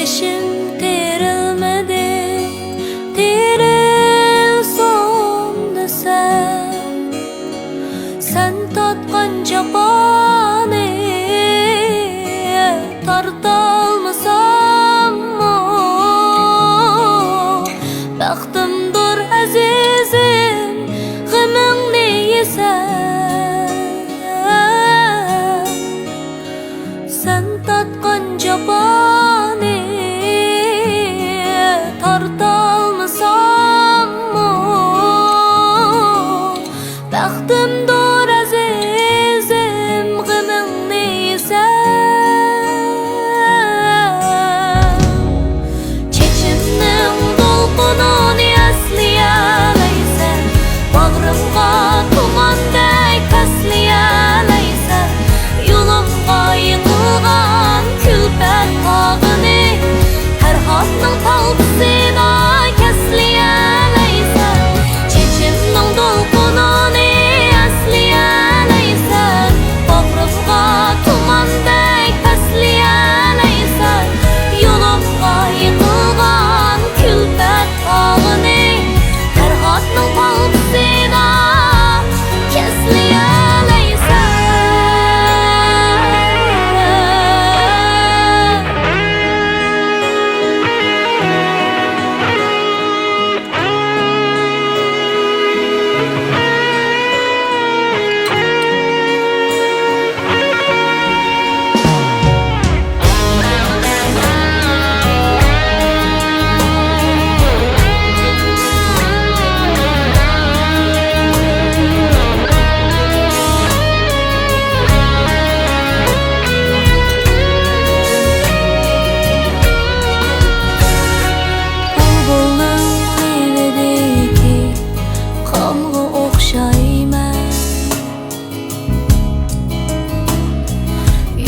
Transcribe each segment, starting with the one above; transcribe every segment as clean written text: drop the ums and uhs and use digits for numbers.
yeşim terilmedi, terilsin desem. Sen tatkan jafany tartalmasam mı? Baxtımdır azizim, g'amingni yesem. Sen tatkan jafany tartalmasam mı? Baxtımdır azizim, g'amingni yesem. Çeçimning dolqunini asliyalaysan, bag'rimga tumanday kasliyalaysan. Yo'limga yiqilgan kulfat tog'ini har xonning talqisida kasliyalaysan. Chechimning dolqunini asliyalaysan, bag'rimga tumanday kasliyalaysan. Yo'limga yiqilgan kulfat tog'ini har xonning talqisida kasliyalaysan.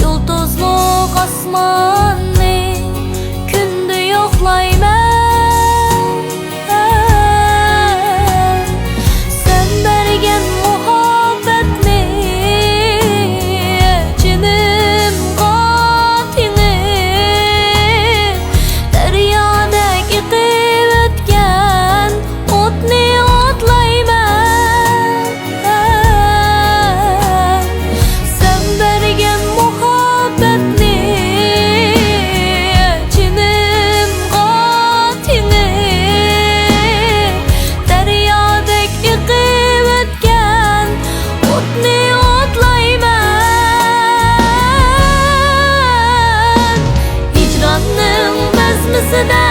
Yulduzluq asmanni kundu yo'qlayman. Sen bergen muhabbatni jinimga tingib, daryodagi qib o'tgan o'tni o'tlayman. Sen bergen muhabbatni jinimga tingib, daryodek iqib o'tgan o'tni o'tlayman. Hijronning bazmisida